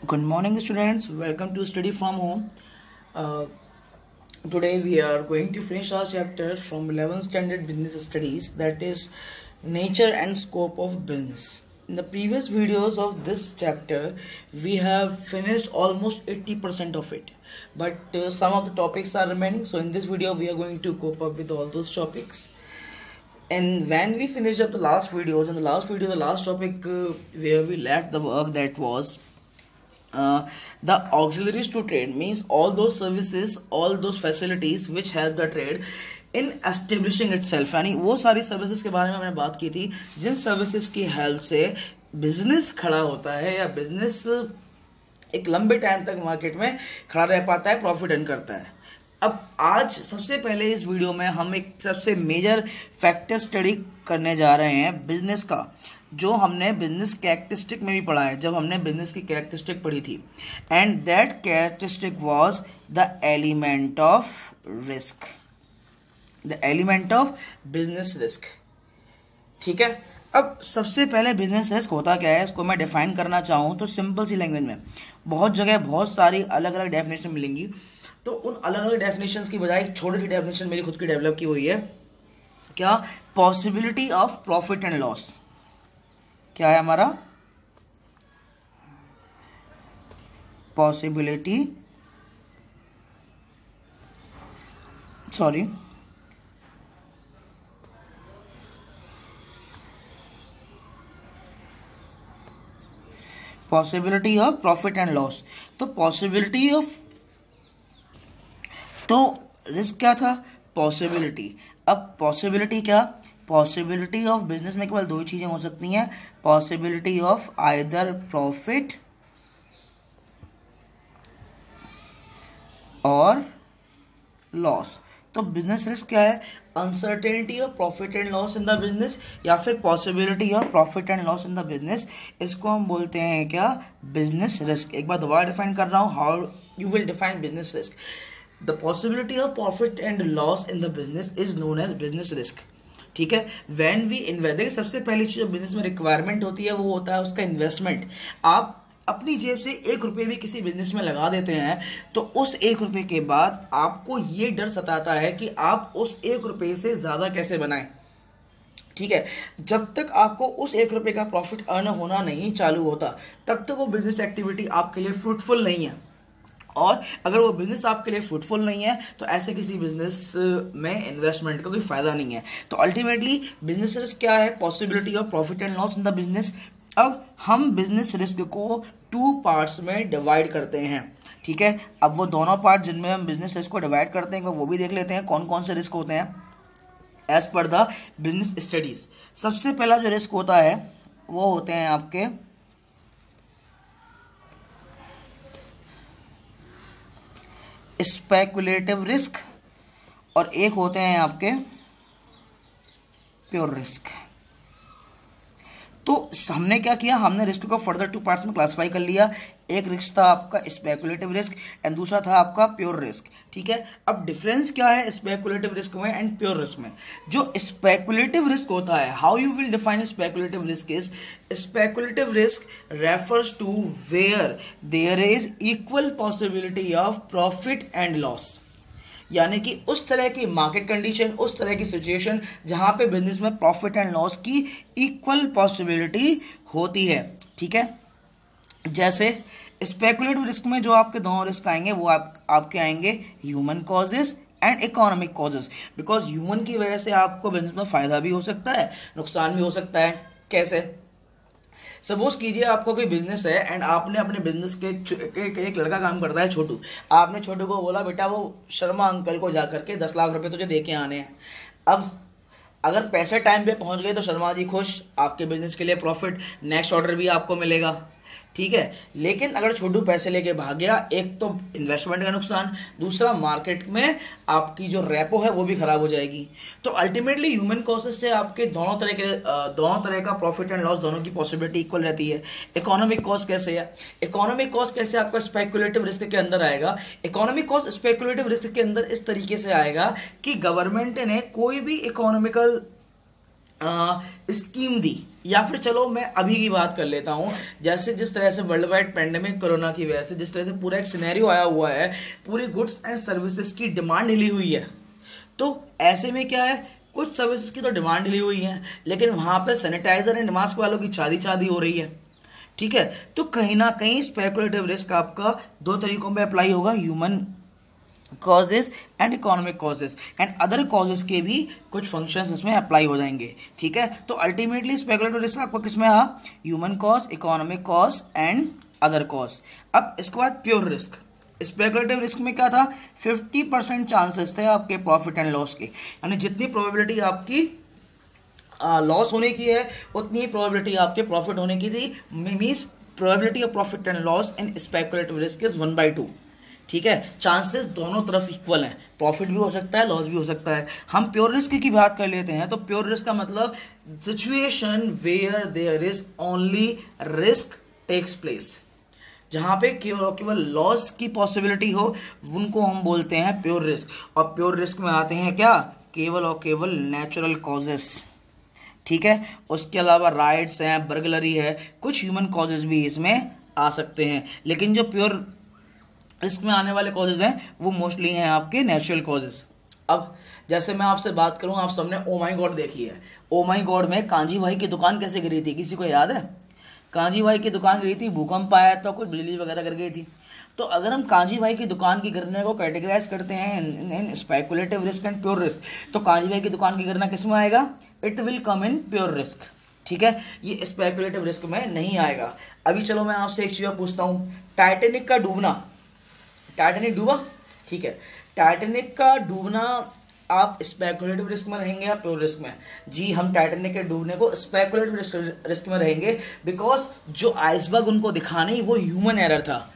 Good morning, students. Welcome to Study from Home. Uh, Today we are going to finish our chapter from 11th Standard Business Studies, that is Nature and Scope of Business. In the previous videos of this chapter, we have finished almost 80% of it, but some of the topics are remaining. So in this video, we are going to cope up with all those topics. And when we finished up the last videos, in the last video, the last topic where we left the work, that was the auxiliaries to trade, means all those services, all those facilities which help the trade in establishing itself. यानी वो सारी services के बारे में मैंने बात की थी जिन सर्विसेज की हेल्प से बिजनेस खड़ा होता है या बिजनेस एक लंबे टाइम तक मार्केट में खड़ा रह पाता है, प्रॉफिट अर्न करता है। अब आज सबसे पहले इस वीडियो में हम एक सबसे मेजर फैक्टर स्टडी करने जा रहे हैं बिजनेस का, जो हमने बिजनेस कैरेक्टरिस्टिक में भी पढ़ा है जब हमने बिजनेस की कैरेक्टरिस्टिक पढ़ी थी। And that characteristic was the element of risk, the element of business risk. ठीक है, अब सबसे पहले बिजनेस रिस्क होता क्या है, इसको मैं डिफाइन करना चाहूँ तो सिंपल सी लैंग्वेज में, बहुत जगह बहुत सारी अलग अलग डेफिनेशन मिलेंगी, तो उन अलग अलग डेफिनेशंस की बजाय एक छोटी सी डेफिनेशन मेरी खुद की डेवलप की हुई है। क्या? Possibility of profit and loss. क्या है हमारा? Possibility possibility of profit and loss. तो पॉसिबिलिटी ऑफ, तो रिस्क क्या था? पॉसिबिलिटी। अब पॉसिबिलिटी क्या? पॉसिबिलिटी ऑफ बिजनेस में केवल दो ही चीजें हो सकती हैं, पॉसिबिलिटी ऑफ आइदर प्रॉफिट और लॉस। तो बिजनेस रिस्क क्या है? Uncertainty of profit and loss in the business, या फिर possibility of profit and loss in the business. इसको हम बोलते हैं क्या? Business risk. एक बार दोबारा डिफाइन कर रहा हूं, how you will define business risk. The possibility of profit and loss in the business is known as business risk. ठीक है, व्हेन वी इन्वेस्ट, देखिए सबसे पहली चीज जो बिजनेस में रिक्वायरमेंट होती है वो होता है उसका इन्वेस्टमेंट। आप अपनी जेब से 1 रुपये भी किसी बिजनेस में लगा देते हैं तो उस 1 रुपये के बाद आपको ये डर सताता है कि आप उस 1 रुपये से ज्यादा कैसे बनाएं। ठीक है, जब तक आपको उस 1 रुपये का प्रॉफिट अर्न होना नहीं चालू होता तब तक वो बिजनेस एक्टिविटी आपके लिए फ्रूटफुल नहीं है, और अगर वो बिजनेस आपके लिए फ्रूटफुल नहीं है तो ऐसे किसी बिजनेस में इन्वेस्टमेंट का कोई फायदा नहीं है। तो अल्टीमेटली बिजनेस रिस्क क्या है? Possibility of profit and loss in the business. अब हम बिजनेस रिस्क को 2 पार्ट्स में डिवाइड करते हैं। ठीक है, अब वो दोनों पार्ट जिनमें हम बिजनेस रिस्क को डिवाइड करते हैं वो भी देख लेते हैं कौन कौन से रिस्क होते हैं as per the business studies. सबसे पहला जो रिस्क होता है वो होते हैं आपके स्पेकुलेटिव रिस्क, और एक होते हैं आपके प्योर रिस्क। तो हमने क्या किया, हमने रिस्क को फर्दर 2 पार्ट्स में क्लासिफाई कर लिया। एक रिस्क था आपका स्पेकुलेटिव रिस्क एंड दूसरा था आपका प्योर रिस्क। ठीक है, अब डिफरेंस क्या है स्पेकुलेटिव रिस्क में एंड प्योर रिस्क में? जो स्पेकुलेटिव रिस्क होता है, how you will define speculative risk is, speculative risk refers to where there is equal possibility of profit and loss. यानी कि उस तरह की मार्केट कंडीशन, उस तरह की सिचुएशन जहां पे बिजनेस में प्रॉफिट एंड लॉस की इक्वल पॉसिबिलिटी होती है। ठीक है, जैसे स्पेकुलेटिव रिस्क में जो आपके दोनों रिस्क आएंगे वो आपके आएंगे human causes and economic causes, because human की वजह से आपको बिजनेस में फायदा भी हो सकता है, नुकसान भी हो सकता है। कैसे? सपोज कीजिए आपको कोई बिजनेस है एंड आपने अपने बिजनेस के एक लड़का काम करता है छोटू, आपने छोटू को बोला बेटा वो शर्मा अंकल को जाकर के 10 लाख रुपए तुझे दे के आने हैं। अब अगर पैसे टाइम पे पहुंच गए तो शर्मा जी खुश, आपके बिजनेस के लिए प्रॉफिट, नेक्स्ट ऑर्डर भी आपको मिलेगा। ठीक है, लेकिन अगर छोटू पैसे लेके भाग गया, एक तो इन्वेस्टमेंट का नुकसान, दूसरा मार्केट में आपकी जो रेपो है वो भी खराब हो जाएगी। तो अल्टीमेटली ह्यूमन कॉजेस से आपके दोनों तरह का प्रॉफिट एंड लॉस दोनों की पॉसिबिलिटी इक्वल रहती है। इकोनॉमिक कॉस्ट कैसे है? इकोनॉमिक कॉस्ट कैसे आपका स्पेकुलेटिव रिस्क के अंदर आएगा? इकोनॉमिक कॉस्ट स्पेकुलेटिव रिस्क के अंदर इस तरीके से आएगा कि गवर्नमेंट ने कोई भी इकोनॉमिकल स्कीम दी, या फिर चलो मैं अभी की बात कर लेता हूं, जैसे जिस तरह से वर्ल्ड वाइड पेंडेमिक कोरोना की वजह से जिस तरह से पूरा एक सिनेरियो आया हुआ है, पूरी गुड्स एंड सर्विसेज की डिमांड हिली हुई है। तो ऐसे में क्या है, कुछ सर्विसेज की तो डिमांड हिली हुई है, लेकिन वहां पे सैनिटाइजर एंड मास्क वालों की चादी चादी हो रही है। ठीक है, तो कहीं ना कहीं स्पेकुलेटिव रिस्क आपका दो तरीकों में अप्लाई होगा, human causes and economic causes and other causes के भी कुछ फंक्शंस इसमें अप्लाई हो जाएंगे। ठीक है, तो अल्टीमेटली स्पेकुलेटिव रिस्क आपको किसमें आ, human cause, economic cause and other cause. अब इसके बाद प्योर रिस्क, स्पेकुलेटिव रिस्क में क्या था, 50% चांसेस थे आपके प्रॉफिट एंड लॉस के, यानी जितनी प्रोबेबिलिटी आपकी लॉस होने की है उतनी प्रोबेबिलिटी आपके प्रॉफिट होने की थी। Means probability of profit and loss in speculative risk is 1/2। ठीक है, चांसेस दोनों तरफ इक्वल हैं, प्रॉफिट भी हो सकता है, लॉस भी हो सकता है। हम प्योर रिस्क की बात कर लेते हैं, तो प्योर रिस्क का मतलब situation where there is only risk takes place, जहां पे केवल लॉस की पॉसिबिलिटी हो, उनको हम बोलते हैं प्योर रिस्क। और प्योर रिस्क में आते हैं क्या, केवल और केवल नेचुरल कॉजेस। ठीक है, उसके अलावा राइट्स हैं, बर्गलरी है, कुछ ह्यूमन कॉजेज भी इसमें आ सकते हैं, लेकिन जो प्योर रिस्क में आने वाले कॉजेज हैं वो मोस्टली हैं आपके नेचुरल कॉजेज। अब जैसे मैं आपसे बात करूं, आप सबने ओ माई गॉड देखी है। ओ माई गॉड में कांजी भाई की दुकान कैसे गिरी थी, किसी को याद है? कांजी भाई की दुकान गिरी थी, भूकंप आया तो कुछ बिजली वगैरह गिर गई थी। तो अगर हम कांजी भाई की दुकान की गिरने को कैटेगराइज करते हैं in speculative risk and pure risk, तो कांजी भाई की दुकान की गिरना किस में आएगा, it will come in pure risk. ठीक है, ये स्पेकुलेटिव रिस्क में नहीं आएगा। अभी चलो मैं आपसे एक चीज पूछता हूं, टाइटेनिक का डूबना, टाइटेनिक डूबा, ठीक है, टाइटेनिक का डूबना आप स्पेकुलेटिव रिस्क में रहेंगे या प्योर रिस्क में? जी, हम टाइटेनिक के डूबने को स्पेकुलेटिव रिस्क में रहेंगे, बिकॉज जो आइसबर्ग उनको दिखा नहीं वो ह्यूमन एरर था,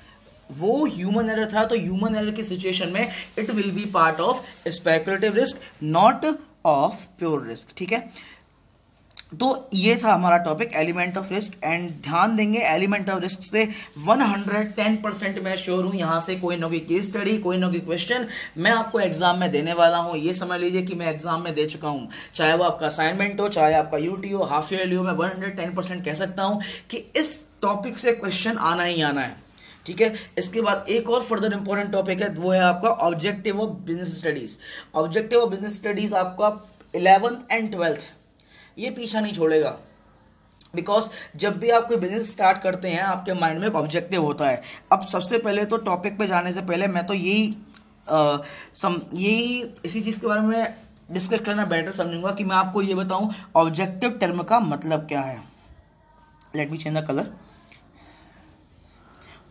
वो ह्यूमन एरर था। तो ह्यूमन एरर की सिचुएशन में it will be part of speculative risk, not of pure risk. ठीक है, तो ये था हमारा topic element of risk. And ध्यान देंगे, एलिमेंट ऑफ रिस्क से 110% मैं श्योर हूं यहां से कोई ना कोई केस स्टडी, कोई ना कोई क्वेश्चन मैं आपको एग्जाम में देने वाला हूं। ये समझ लीजिए कि मैं एग्जाम में दे चुका हूं, चाहे वो आपका असाइनमेंट हो, चाहे आपका यूटी हो, हाफ ईयरली हो, मैं 110% कह सकता हूं कि इस टॉपिक से क्वेश्चन आना ही आना है। ठीक है, इसके बाद एक और फर्दर इंपॉर्टेंट टॉपिक है, वो है आपका objective of business studies. Objective of business studies आपका 11th एंड 12th ये पीछा नहीं छोड़ेगा, बिकॉज जब भी आप कोई बिजनेस स्टार्ट करते हैं आपके माइंड में एक ऑब्जेक्टिव होता है। अब सबसे पहले तो टॉपिक पे जाने से पहले मैं तो इसी चीज के बारे में डिस्कस करना बेटर समझूंगा कि मैं आपको ये बताऊं ऑब्जेक्टिव टर्म का मतलब क्या है। Let me change the colour.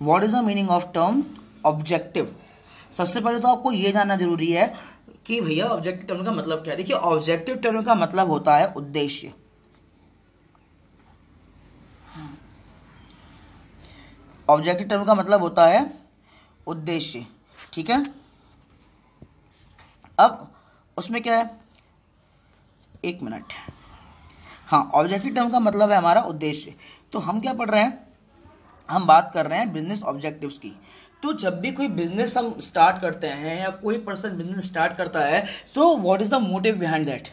What is the meaning of term objective? सबसे पहले तो आपको यह जानना जरूरी है कि भैया ऑब्जेक्टिव टर्म का मतलब क्या है। देखिए, ऑब्जेक्टिव टर्म का मतलब होता है उद्देश्य। ऑब्जेक्टिव टर्म का मतलब होता है उद्देश्य। ठीक है, अब उसमें क्या है, एक मिनट, हाँ, ऑब्जेक्टिव टर्म का मतलब है हमारा उद्देश्य। तो हम क्या पढ़ रहे हैं, हम बात कर रहे हैं बिजनेस ऑब्जेक्टिव्स की। तो जब भी कोई बिजनेस हम स्टार्ट करते हैं या कोई पर्सन बिजनेस स्टार्ट करता है, तो what is the motive behind that?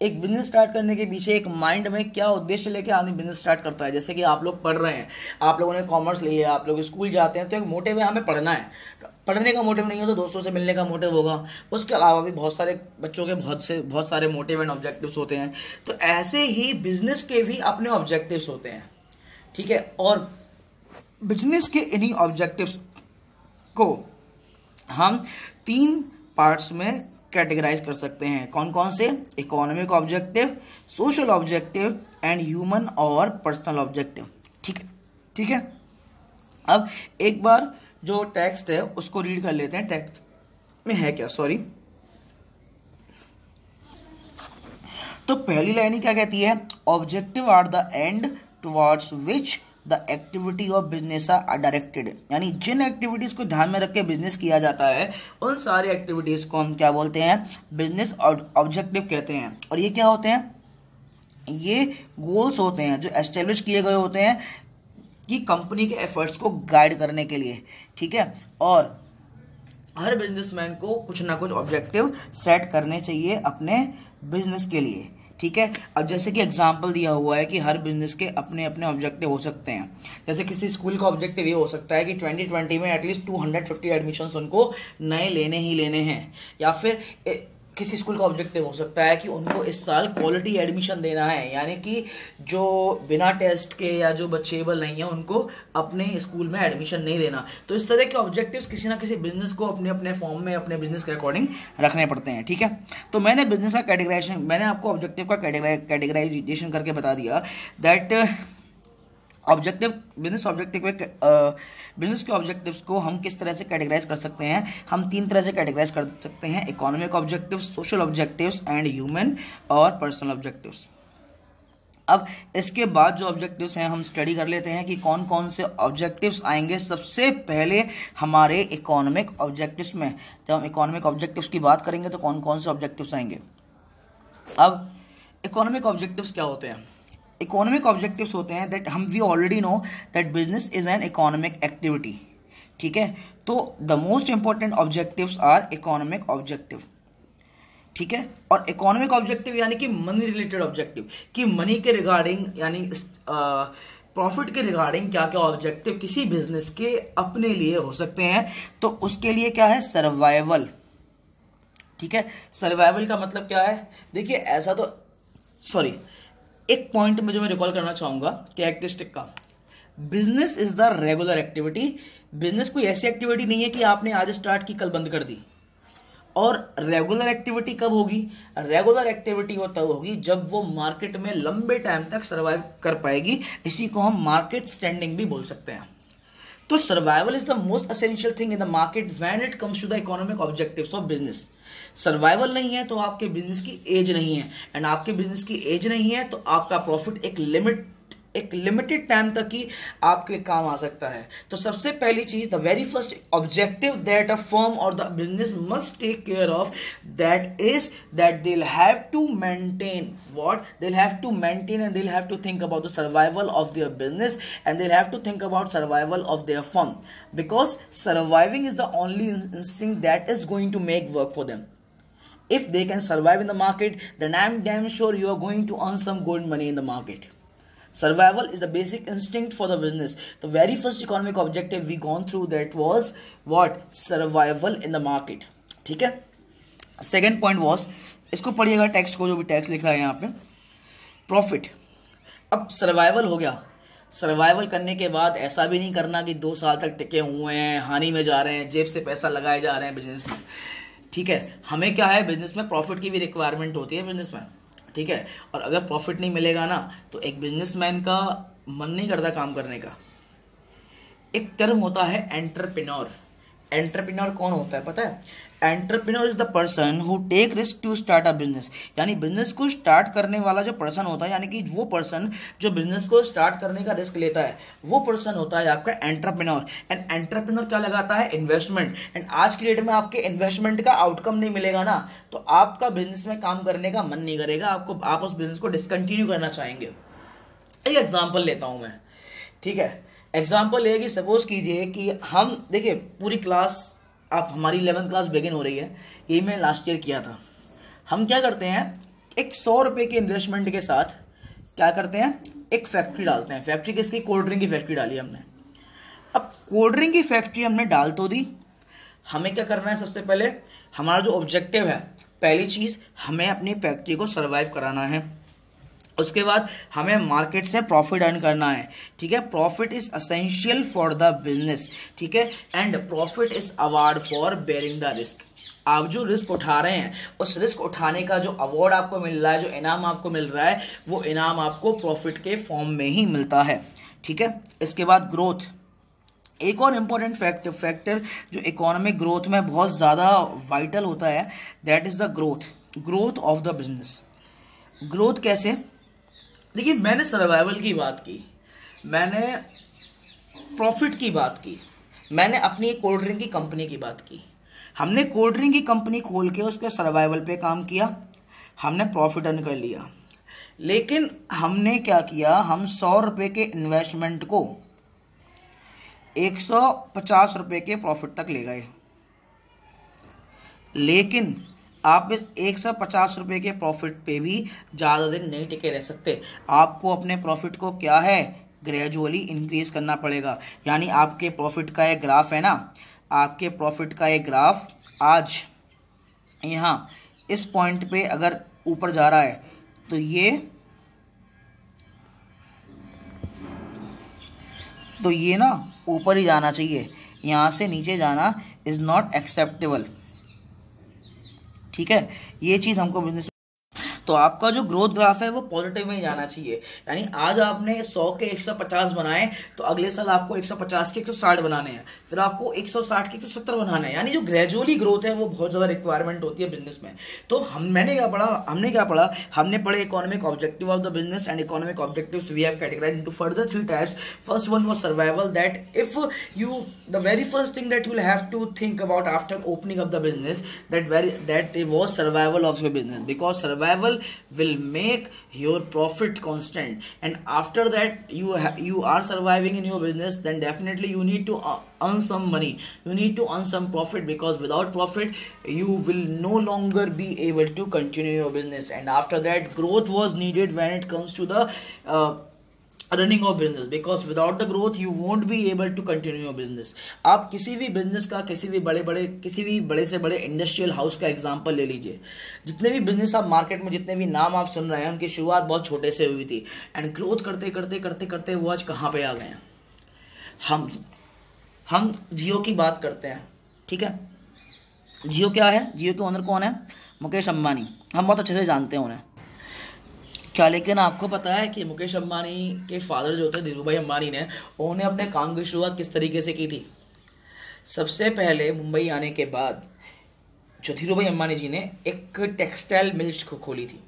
एक बिजनेस स्टार्ट करने के पीछे एक माइंड में क्या उद्देश्य लेके आदमी बिजनेस स्टार्ट करता है। जैसे कि आप लोग पढ़ रहे हैं, आप लोगों ने कॉमर्स ली है, आप लोग स्कूल जाते हैं, तो एक मोटिव है हमें पढ़ना है। पढ़ने का मोटिव नहीं हो तो दोस्तों से मिलने का मोटिव होगा। उसके अलावा भी बहुत सारे बच्चों के बहुत सारे मोटिव एंड ऑब्जेक्टिव्स होते हैं। तो ऐसे ही बिजनेस के भी अपने ऑब्जेक्टिव्स होते हैं। ठीक है, और बिजनेस के इन्हीं ऑब्जेक्टिव्स को हम 3 पार्ट्स में कैटेगराइज कर सकते हैं। कौन कौन से? Economic objective, social objective and human और पर्सनल ऑब्जेक्टिव। ठीक है, ठीक है। अब एक बार जो टेक्स्ट है उसको रीड कर लेते हैं। टेक्स्ट में है क्या, सॉरी। तो पहली लाइन ही क्या कहती है, objective are the end towards which the activity of business are directed. यानी जिन एक्टिविटीज को ध्यान में रख के बिजनेस किया जाता है उन सारी एक्टिविटीज को हम क्या बोलते हैं, बिजनेस ऑब्जेक्टिव कहते हैं। और ये क्या होते हैं, ये गोल्स होते हैं जो एस्टेब्लिश किए गए होते हैं कि कंपनी के एफर्ट्स को गाइड करने के लिए। ठीक है, और हर बिजनेसमैन को कुछ ना कुछ ऑब्जेक्टिव सेट करने चाहिए अपने बिजनेस के लिए। ठीक है। अब जैसे कि एग्जांपल दिया हुआ है कि हर बिजनेस के अपने अपने ऑब्जेक्टिव हो सकते हैं। जैसे किसी स्कूल का ऑब्जेक्टिव ये हो सकता है कि 2020 में एटलीस्ट 250 एडमिशन्स उनको नए लेने ही लेने हैं, या फिर किसी स्कूल का ऑब्जेक्टिव हो सकता है कि उनको इस साल क्वालिटी एडमिशन देना है, यानी कि जो बिना टेस्ट के या जो बच्चेबल नहीं है उनको अपने स्कूल में एडमिशन नहीं देना। तो इस तरह के ऑब्जेक्टिव्स किसी ना किसी बिजनेस को अपने अपने फॉर्म में अपने बिजनेस के अकॉर्डिंग रखने पड़ते हैं, ठीक है। तो मैंने बिजनेस का कैटेगराइजेशन, मैंने आपको ऑब्जेक्टिव का कैटेगराइजेशन करके बता दिया दैट ऑब्जेक्टिव, बिजनेस के ऑब्जेक्टिव्स को हम किस तरह से कैटेगराइज कर सकते हैं। हम 3 तरह से कैटेगराइज कर सकते हैं: economic objectives, social objectives and human और पर्सनल ऑब्जेक्टिव्स। अब इसके बाद जो ऑब्जेक्टिव्स हैं हम स्टडी कर लेते हैं कि कौन कौन से ऑब्जेक्टिव्स आएंगे। सबसे पहले हमारे इकोनॉमिक ऑब्जेक्टिव्स में, जब हम इकोनॉमिक ऑब्जेक्टिव्स की बात करेंगे तो कौन कौन से ऑब्जेक्टिव्स आएंगे। अब इकोनॉमिक ऑब्जेक्टिव्स क्या होते हैं? इकोनॉमिक ऑब्जेक्टिव्स होते हैं that we already know that business is an economic activity, ठीक है। तो the most important objectives are economic objective, ठीक है। और इकोनॉमिक ऑब्जेक्टिव यानी कि मनी रिलेटेड ऑब्जेक्टिव, कि मनी के रिगार्डिंग यानी प्रॉफिट के रिगार्डिंग क्या क्या ऑब्जेक्टिव किसी बिजनेस के अपने लिए हो सकते हैं। तो उसके लिए क्या है? सर्वाइवल, ठीक है। सर्वाइवल का मतलब क्या है? देखिए ऐसा तो एक पॉइंट में जो मैं रिकॉल करना चाहूंगा कैरेक्टरिस्टिक का, business is the regular activity. Business कोई ऐसी एक्टिविटी नहीं है कि आपने आज स्टार्ट की कल बंद कर दी। और रेगुलर एक्टिविटी कब होगी? रेगुलर एक्टिविटी वो तब होगी जब वो मार्केट में लंबे टाइम तक सर्वाइव कर पाएगी। इसी को हम मार्केट स्टैंडिंग भी बोल सकते हैं। तो survival is the most essential thing in the market when it comes to the economic objectives of business. Survival नहीं है तो आपके बिजनेस की एज नहीं है, एंड आपके बिजनेस की एज नहीं है तो आपका प्रॉफिट एक लिमिटेड टाइम तक ही आपके काम आ सकता है। तो सबसे पहली चीज, the very first objective that a firm और the business must take care of, that is that they will have to maintain what they'll have to maintain, and they'll have to think about the survival of their business, and they'll have to think about survival of their firm, because surviving is the only instinct that is going to make work for them. If they can survive in the market, then I'm damn sure you are going to earn some gold money in the market. Survival is the basic instinct for the business. The very first economic objective we gone through that was what? Survival in the market. ठीक है। Second point was, इसको पढ़िएगा text को, जो भी text लिख रहा है यहाँ पे, प्रॉफिट। अब सर्वाइवल हो गया। सर्वाइवल करने के बाद ऐसा भी नहीं करना कि 2 साल तक टिके हुए हैं, हानि में जा रहे हैं, जेब से पैसा लगाए जा रहे हैं बिजनेस में, ठीक है। हमें क्या है, बिजनेस में प्रॉफिट की भी रिक्वायरमेंट होती है बिजनेस में, ठीक है। और अगर प्रॉफिट नहीं मिलेगा ना तो एक बिजनेसमैन का मन नहीं करता काम करने का। एक टर्म होता है एंटरप्रेन्योर। एंटरप्रेन्योर कौन होता है पता है? Entrepreneur is the person who take risk to start a business. यानी बिजनेस को स्टार्ट करने वाला जो पर्सन होता है, यानी कि वो पर्सन जो बिजनेस को स्टार्ट करने का रिस्क लेता है, वो पर्सन होता है आपका एंटरप्रेन्योर। एंड एंटरप्रेन्योर क्या लगाता है? इन्वेस्टमेंट। एंड आज की डेट में आपके इन्वेस्टमेंट का आउटकम नहीं मिलेगा ना तो आपका बिजनेस में काम करने का मन नहीं करेगा, आप उस बिजनेस को डिसकंटिन्यू करना चाहेंगे। एक एग्जाम्पल लेता हूं मैं, ठीक है। एग्जाम्पल ये कि सपोज कीजिए कि हम, देखिए पूरी क्लास, आप हमारी 11th क्लास बिगिन हो रही है, ये मैं लास्ट ईयर किया था। हम क्या करते हैं, एक 100 रुपये के इन्वेस्टमेंट के साथ क्या करते हैं, एक फैक्ट्री डालते हैं। फैक्ट्री किसकी? कोल्ड ड्रिंक की फैक्ट्री डाली हमने। अब कोल्ड ड्रिंक की फैक्ट्री हमने डाल तो दी, हमें क्या करना है? सबसे पहले हमारा जो ऑब्जेक्टिव है, पहली चीज़ हमें अपनी फैक्ट्री को सर्वाइव कराना है। उसके बाद हमें मार्केट से प्रॉफिट अर्न करना है, ठीक है। Profit is essential for the business, ठीक है। And profit is award for bearing the risk. आप जो रिस्क उठा रहे हैं, उस रिस्क उठाने का जो अवार्ड आपको मिल रहा है, जो इनाम आपको मिल रहा है, वो इनाम आपको प्रॉफिट के फॉर्म में ही मिलता है, ठीक है। इसके बाद ग्रोथ, एक और इम्पॉर्टेंट फैक्टर जो इकोनॉमिक ग्रोथ में बहुत ज़्यादा वाइटल होता है, that is the growth of the business. Growth कैसे? देखिए मैंने सर्वाइवल की बात की, मैंने प्रॉफिट की बात की, मैंने अपनी कोल्ड ड्रिंक की कंपनी की बात की। हमने कोल्ड ड्रिंक की कंपनी खोल के उसके सर्वाइवल पे काम किया, हमने प्रॉफिट अर्न कर लिया। लेकिन हमने क्या किया, हम 100 रुपये के इन्वेस्टमेंट को 150 रुपये के प्रॉफिट तक ले गए। लेकिन आप इस 150 रुपये के प्रॉफिट पे भी ज़्यादा दिन नहीं टिके रह सकते। आपको अपने प्रॉफिट को क्या है, ग्रेजुअली इंक्रीज करना पड़ेगा। यानी आपके प्रॉफिट का एक ग्राफ है ना, आपके प्रॉफिट का एक ग्राफ आज यहाँ इस पॉइंट पे अगर ऊपर जा रहा है तो ये ना ऊपर ही जाना चाहिए, यहाँ से नीचे जाना इज़ नॉट एक्सेप्टेबल। ठीक है, ये चीज़ हमको बिजनेस, तो आपका जो ग्रोथ ग्राफ है वो पॉजिटिव में ही जाना चाहिए। यानी आज आपने 100 के 150 बनाए तो अगले साल आपको 150 के 160 बनाने हैं, फिर आपको 160 के 170 बनाने हैं। यानी जो ग्रेजुअली ग्रोथ है वो बहुत ज़्यादा रिक्वायरमेंट होती है बिजनेस में। तो हमने क्या पढ़ा, हमने पढ़े economic objective of the business and economic objectives we have categorized into further 3 types. First one was survival, that if you the very first thing that you will have to think about after opening up the business, that was survival of your business, because survival will make your profit constant, and after that you are surviving in your business, then definitely you need to earn some money, you need to earn some profit, because without profit you will no longer be able to continue your business. And after that growth was needed when it comes to the running of business, because without the growth you won't be able to continue your business. आप किसी भी business का, किसी भी बड़े से बड़े industrial house का एग्जांपल ले लीजिए। जितने भी बिजनेस आप मार्केट में, जितने भी नाम आप सुन रहे हैं, उनकी शुरुआत बहुत छोटे से हुई थी, एंड ग्रोथ करते करते करते करते वो आज कहाँ पे आ गए हैं। हम जियो की बात करते हैं, ठीक है। जियो क्या है, जियो के ओनर कौन है, मुकेश अंबानी। हम बहुत अच्छे से जानते हैं उन्हें क्या, लेकिन आपको पता है कि मुकेश अंबानी के फादर जो थे धीरूभाई अंबानी ने, उन्होंने अपने काम की शुरुआत किस तरीके से की थी। सबसे पहले मुंबई आने के बाद जो धीरूभाई अंबानी जी ने एक टेक्सटाइल मिल्स को खोली थी,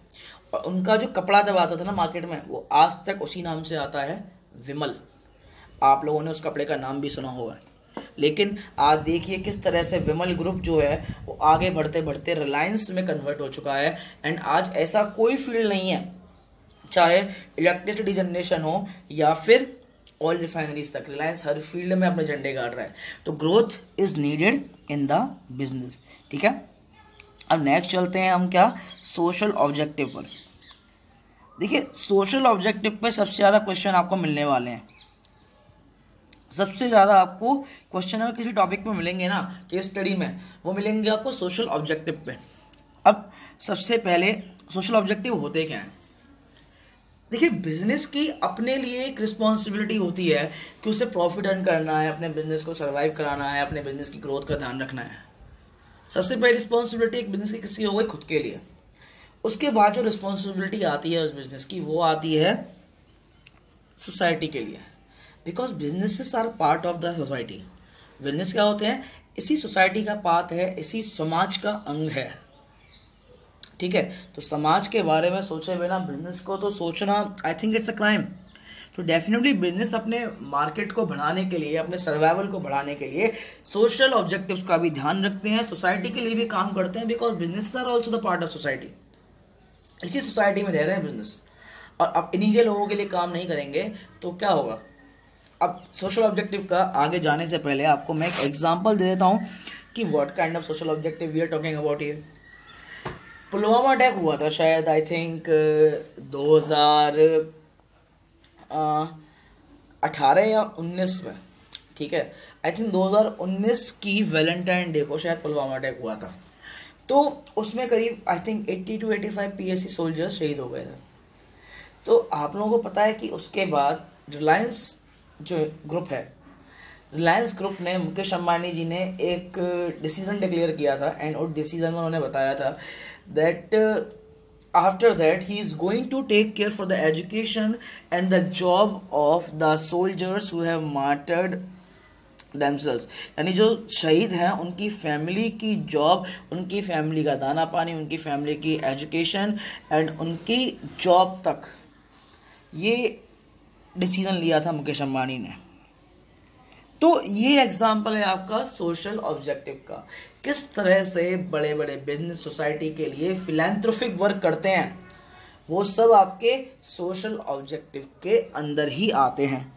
और उनका जो कपड़ा जब आता था ना मार्केट में, वो आज तक उसी नाम से आता है, विमल। आप लोगों ने उस कपड़े का नाम भी सुना होगा। लेकिन आज देखिए किस तरह से विमल ग्रुप जो है वो आगे बढ़ते बढ़ते रिलायंस में कन्वर्ट हो चुका है। एंड आज ऐसा कोई फील्ड नहीं है, चाहे इलेक्ट्रिसिटी जनरेशन हो या फिर ऑयल रिफाइनरीज तक, रिलायंस हर फील्ड में अपने झंडे गाड़ रहा है। तो growth is needed in the business, ठीक है। अब नेक्स्ट चलते हैं हम क्या, सोशल ऑब्जेक्टिव पर। देखिए सोशल ऑब्जेक्टिव पे सबसे ज़्यादा क्वेश्चन आपको मिलने वाले हैं। सबसे ज़्यादा आपको क्वेश्चन अगर किसी टॉपिक पे मिलेंगे ना, केस स्टडी में, वो मिलेंगे आपको सोशल ऑब्जेक्टिव पे। अब सबसे पहले सोशल ऑब्जेक्टिव होते क्या हैं। देखिए बिजनेस की अपने लिए एक रिस्पॉन्सिबिलिटी होती है कि उसे प्रॉफिट अर्न करना है, अपने बिजनेस को सर्वाइव कराना है, अपने बिजनेस की ग्रोथ का ध्यान रखना है। सबसे पहली रिस्पॉन्सिबिलिटी एक बिजनेस की किसकी हो गई, खुद के लिए। उसके बाद जो रिस्पॉन्सिबिलिटी आती है उस बिजनेस की, वो आती है सोसाइटी के लिए, because businesses are part of the society. Business क्या होते हैं, इसी सोसाइटी का पार्ट है, इसी समाज का अंग है, ठीक है। तो समाज के बारे में सोचे बिना बिजनेस को तो सोचना, I think it's a crime. तो डेफिनेटली बिजनेस अपने मार्केट को बढ़ाने के लिए, अपने सर्वाइवल को बढ़ाने के लिए सोशल ऑब्जेक्टिव्स का भी ध्यान रखते हैं, सोसाइटी के लिए भी काम करते हैं, because business are also the part of society. इसी सोसाइटी में रह रहे हैं बिजनेस, और अब इन्हीं के लोगों के लिए काम नहीं करेंगे तो क्या होगा। अब सोशल ऑब्जेक्टिव का आगे जाने से पहले आपको मैं एक एग्जांपल दे देता हूँ कि what kind of social objective we are talking about here. Pulwama attack हुआ था शायद, आई थिंक 2018 या 19 में, ठीक है। आई थिंक 2019 की वैलेंटाइन डे को शायद पुलवामा अटैक हुआ था। तो उसमें करीब I think 80 to 85 PSC soldiers शहीद हो गए थे। तो आप लोगों को पता है कि उसके बाद रिलायंस जो ग्रुप है, रिलायंस ग्रुप ने, मुकेश अंबानी जी ने एक डिसीजन डिक्लेयर किया था, एंड उस डिसीजन में उन्होंने बताया था that after that he is going to take care for the education and the job of the soldiers who have martyred themselves। यानी जो शहीद हैं उनकी फैमिली की जॉब, उनकी फैमिली का दाना पानी, उनकी फैमिली की एजुकेशन एंड उनकी जॉब तक, ये डिसीजन लिया था मुकेश अंबानी ने। तो ये एग्जाम्पल है आपका सोशल ऑब्जेक्टिव का, किस तरह से बड़े बड़े बिजनेस सोसाइटी के लिए फिलैंथ्रोपिक वर्क करते हैं, वो सब आपके सोशल ऑब्जेक्टिव के अंदर ही आते हैं।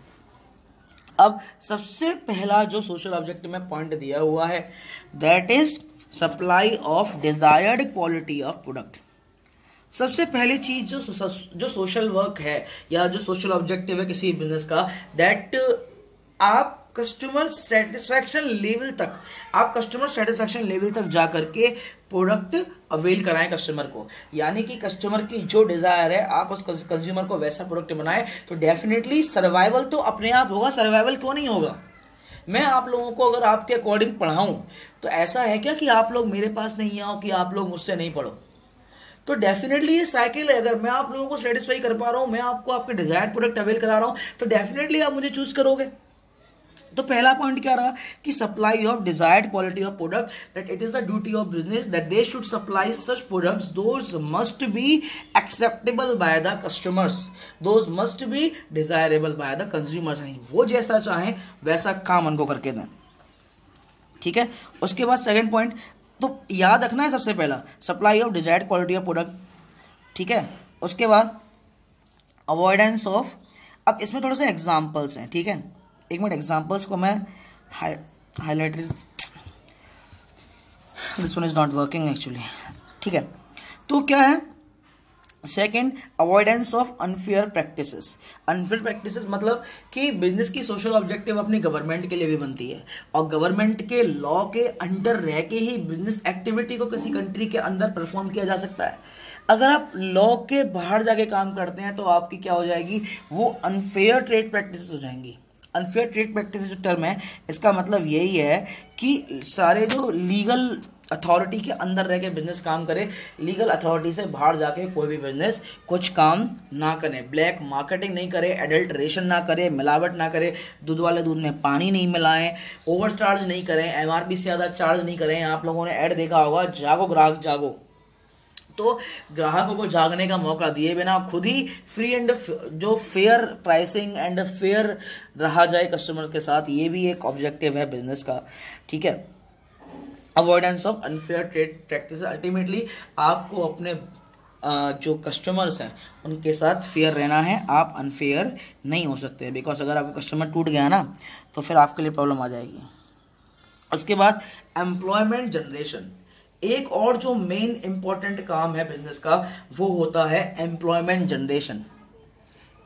अब सबसे पहला जो सोशल ऑब्जेक्टिव में पॉइंट दिया हुआ है, that is supply of desired quality of product. सबसे पहली चीज जो सोशल वर्क है या जो सोशल ऑब्जेक्टिव है किसी बिजनेस का, दैट आप कस्टमर सेटिस्फैक्शन लेवल तक जा करके प्रोडक्ट अवेल कराएं कस्टमर को। यानी कि कस्टमर की जो डिजायर है आप उस कंज्यूमर को वैसा प्रोडक्ट बनाएं, तो डेफिनेटली सर्वाइवल तो अपने आप होगा। सर्वाइवल क्यों नहीं होगा? मैं आप लोगों को अगर आपके अकॉर्डिंग पढ़ाऊं तो ऐसा है क्या कि आप लोग मेरे पास नहीं आओ, कि आप लोग मुझसे नहीं पढ़ो? तो डेफिनेटली ये साइकिल है। अगर मैं आप लोगों को सेटिस्फाई कर पा रहा हूं, मैं आपको आपके डिजायर्ड प्रोडक्ट अवेल करा रहा हूं, तो डेफिनेटली आप मुझे चूज करोगे। तो पहला पॉइंट क्या रहा कि supply of desired quality of product, that it is the duty of business that they should supply such products those must be acceptable by the customers, those must be desirable by the consumers. नहीं, वो जैसा चाहें वैसा काम उनको करके दें। ठीक है। उसके बाद सेकंड पॉइंट तो याद रखना है, सबसे पहला supply of desired quality of product. ठीक है। उसके बाद अवॉइडेंस ऑफ, अब इसमें थोड़े से एग्जाम्पल्स हैं। ठीक है, एक मिनट, एग्जाम्पल्स को मैं highlighted, this one is not working actually. ठीक है, तो क्या है second, avoidance of unfair practices. Unfair practices मतलब कि बिजनेस की सोशल ऑब्जेक्टिव अपनी गवर्नमेंट के लिए भी बनती है, और गवर्नमेंट के लॉ के अंडर रह के ही बिजनेस एक्टिविटी को किसी कंट्री के अंदर परफॉर्म किया जा सकता है। अगर आप लॉ के बाहर जाके काम करते हैं तो आपकी क्या हो जाएगी, वो अनफेयर ट्रेड प्रैक्टिसेस हो जाएंगी। अनफेयर ट्रेड प्रैक्टिस जो टर्म है, इसका मतलब यही है कि सारे जो लीगल अथॉरिटी के अंदर रह के बिजनेस काम करे, लीगल अथॉरिटी से बाहर जाके कोई भी बिजनेस कुछ काम ना करे, ब्लैक मार्केटिंग नहीं करे, एडल्ट्रेशन ना करे, मिलावट ना करे, दूध वाले दूध में पानी नहीं मिलाएं, ओवर चार्ज नहीं करें, एमआरपी से ज़्यादा चार्ज नहीं करें। आप लोगों ने ऐड देखा होगा, जागो ग्राहक जागो। तो ग्राहकों को जागने का मौका दिए बिना खुद ही फ्री एंड जो फेयर प्राइसिंग एंड फेयर रहा जाए कस्टमर के साथ, ये भी एक ऑब्जेक्टिव है बिजनेस का। ठीक है। Avoidance of unfair trade practice, ultimately आपको अपने जो कस्टमर्स हैं उनके साथ फेयर रहना है, आप अनफेयर नहीं हो सकते, बिकॉज अगर आपका कस्टमर टूट गया ना तो फिर आपके लिए प्रॉब्लम आ जाएगी। उसके बाद एम्प्लॉयमेंट जनरेशन, एक और जो मेन इंपॉर्टेंट काम है बिजनेस का वो होता है एम्प्लॉयमेंट जनरेशन।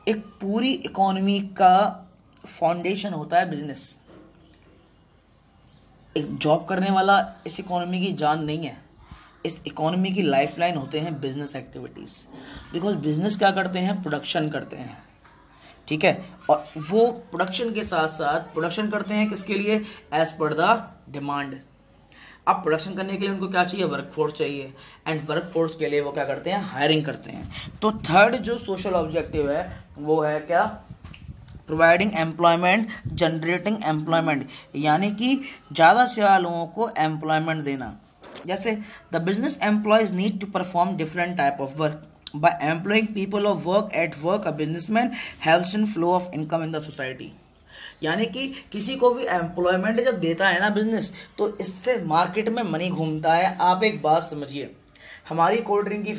एक पूरी इकोनॉमी का फाउंडेशन होता है बिजनेस। एक जॉब करने वाला इस इकोनॉमी की जान नहीं है, इस इकोनॉमी की लाइफलाइन होते हैं बिजनेस एक्टिविटीज। बिकॉज बिजनेस क्या करते हैं, प्रोडक्शन करते हैं। ठीक है, और वो प्रोडक्शन के साथ साथ प्रोडक्शन करते हैं किसके लिए, एज पर द डिमांड। अब प्रोडक्शन करने के लिए उनको क्या चाहिए, वर्कफोर्स चाहिए, एंड वर्कफोर्स के लिए वो क्या करते हैं, हायरिंग करते हैं। तो थर्ड जो सोशल ऑब्जेक्टिव है वो है क्या, प्रोवाइडिंग एम्प्लॉयमेंट, जनरेटिंग एम्प्लॉयमेंट, यानी कि ज़्यादा से ज़्यादा लोगों को एम्प्लॉयमेंट देना। जैसे the business employs need to perform different type of work, by employing people of work at work a businessman helps in flow of income in the society. यानी कि किसी को भी एम्प्लॉयमेंट जब देता है ना बिजनेस, तो इससे मार्केट में मनी घूमता है। आप एक बात समझिए, हमारी कोल्ड ड्रिंक की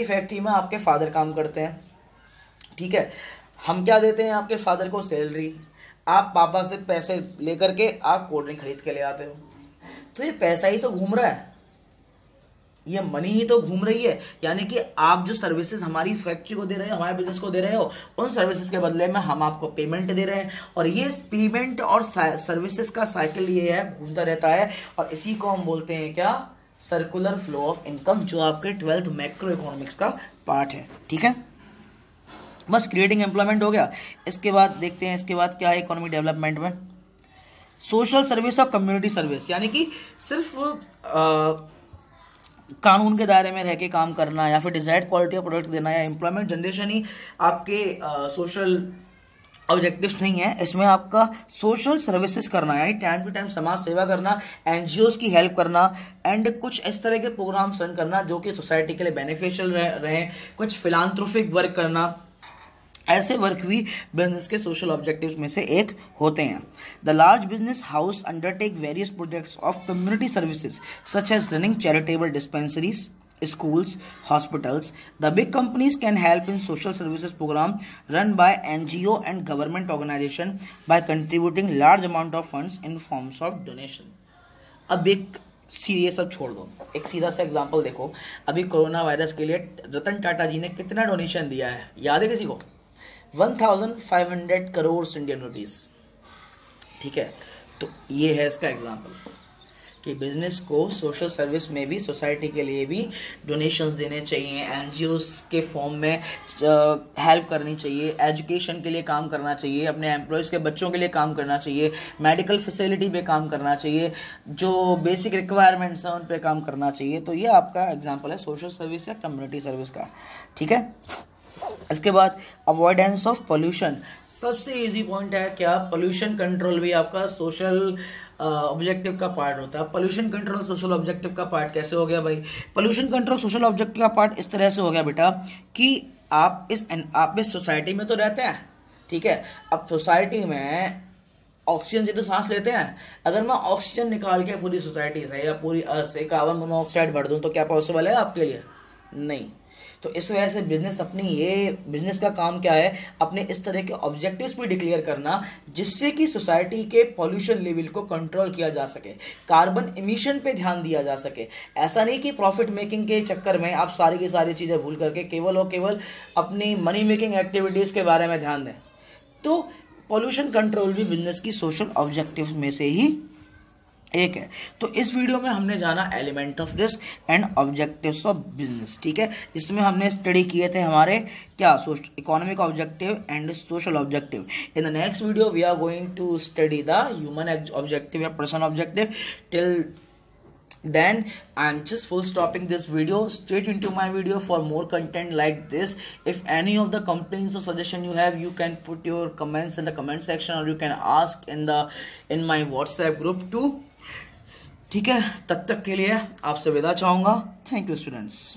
फैक्ट्री में आपके फादर काम करते हैं। ठीक है, हम क्या देते हैं आपके फादर को, सैलरी। आप पापा से पैसे लेकर के आप कोल्ड ड्रिंक खरीद के ले आते हो, तो ये पैसा ही तो घूम रहा है, ये मनी ही तो घूम रही है। यानी कि आप जो सर्विसेज हमारी फैक्ट्री को दे रहे हो, हमारे बिजनेस को दे रहे हो, उन सर्विसेज के बदले में हम आपको पेमेंट दे रहे हैं, और ये पेमेंट और सर्विसेज का साइकिल ये है, घूमता रहता है, और इसी को हम बोलते हैं क्या, सर्कुलर फ्लो ऑफ इनकम, जो आपके 12th मैक्रो इकोनॉमिक्स का पार्ट है। ठीक है, बस क्रिएटिंग एम्प्लॉयमेंट हो गया। इसके बाद देखते हैं इसके बाद क्या है इकोनॉमिक डेवलपमेंट में, सोशल सर्विस और कम्युनिटी सर्विस। यानी कि सिर्फ कानून के दायरे में रह के काम करना या फिर डिजायर्ड क्वालिटी ऑफ प्रोडक्ट देना या एम्प्लॉयमेंट जनरेशन ही आपके सोशल ऑब्जेक्टिव्स नहीं है। इसमें आपका सोशल सर्विसेज करना, यानी टाइम टू टाइम समाज सेवा करना, एनजीओज की हेल्प करना, एंड कुछ इस तरह के प्रोग्राम्स रन करना जो कि सोसाइटी के लिए बेनिफिशियल रहें, कुछ फिलांथ्रोपिक वर्क करना। ऐसे वर्क भी बिजनेस के सोशल ऑब्जेक्टिव्स में से एक होते हैं। The large business house undertake various projects of community services such as running charitable dispensaries, schools, hospitals. The big companies can help in social services program run by NGO and government organization by contributing large amount of funds in forms of donation. अब एक ये सब छोड़ दो, एक सीधा सा example देखो। अभी कोरोना वायरस के लिए रतन टाटा जी ने कितना डोनेशन दिया है, याद है किसी को? 1500 करोड़ इंडियन रुपीस। ठीक है, तो ये है इसका एग्जांपल कि बिजनेस को सोशल सर्विस में भी, सोसाइटी के लिए भी डोनेशंस देने चाहिए, एनजीओस के फॉर्म में हेल्प करनी चाहिए, एजुकेशन के लिए काम करना चाहिए, अपने एम्प्लॉयज़ के बच्चों के लिए काम करना चाहिए, मेडिकल फैसिलिटी पे काम करना चाहिए, जो बेसिक रिक्वायरमेंट्स हैं उन पे काम करना चाहिए। तो ये आपका एग्जांपल है सोशल सर्विस या कम्युनिटी सर्विस का। ठीक है, इसके बाद अवॉइडेंस ऑफ पोल्यूशन, सबसे इजी पॉइंट है क्या, पोल्यूशन कंट्रोल भी आपका सोशल ऑब्जेक्टिव का पार्ट होता है। पोल्यूशन कंट्रोल सोशल ऑब्जेक्टिव का पार्ट कैसे हो गया भाई? पोल्यूशन कंट्रोल सोशल ऑब्जेक्टिव का पार्ट इस तरह से हो गया बेटा कि आप इस सोसाइटी में तो रहते हैं, ठीक है। अब सोसाइटी में ऑक्सीजन से तो सांस लेते हैं, अगर मैं ऑक्सीजन निकाल के पूरी सोसाइटी से या पूरी अर्थ से कार्बन मोनोऑक्साइड भर दूं तो क्या पॉसिबल है आपके लिए? नहीं। तो इस वजह से बिजनेस का काम क्या है, अपने इस तरह के ऑब्जेक्टिव्स भी डिक्लेयर करना जिससे कि सोसाइटी के पॉल्यूशन लेवल को कंट्रोल किया जा सके, कार्बन इमिशन पे ध्यान दिया जा सके। ऐसा नहीं कि प्रॉफिट मेकिंग के चक्कर में आप सारी की सारी चीज़ें भूल करके केवल और केवल अपनी मनी मेकिंग एक्टिविटीज़ के बारे में ध्यान दें। तो पॉल्यूशन कंट्रोल भी बिजनेस की सोशल ऑब्जेक्टिव में से ही एक है। तो इस वीडियो में हमने जाना element of risk and objectives of business. ठीक है, इसमें हमने स्टडी किए थे हमारे क्या, economic objective and social objective. In the next video we are going to study the human objective या person objective. Till then I'm just full stopping this video. Stay tuned to my video for more content like this. If any of the complaints or suggestion you have, you can put your comments in the comment section, or you can ask in my WhatsApp group too. ठीक है, तब तक के लिए आपसे विदा चाहूंगा। Thank you students.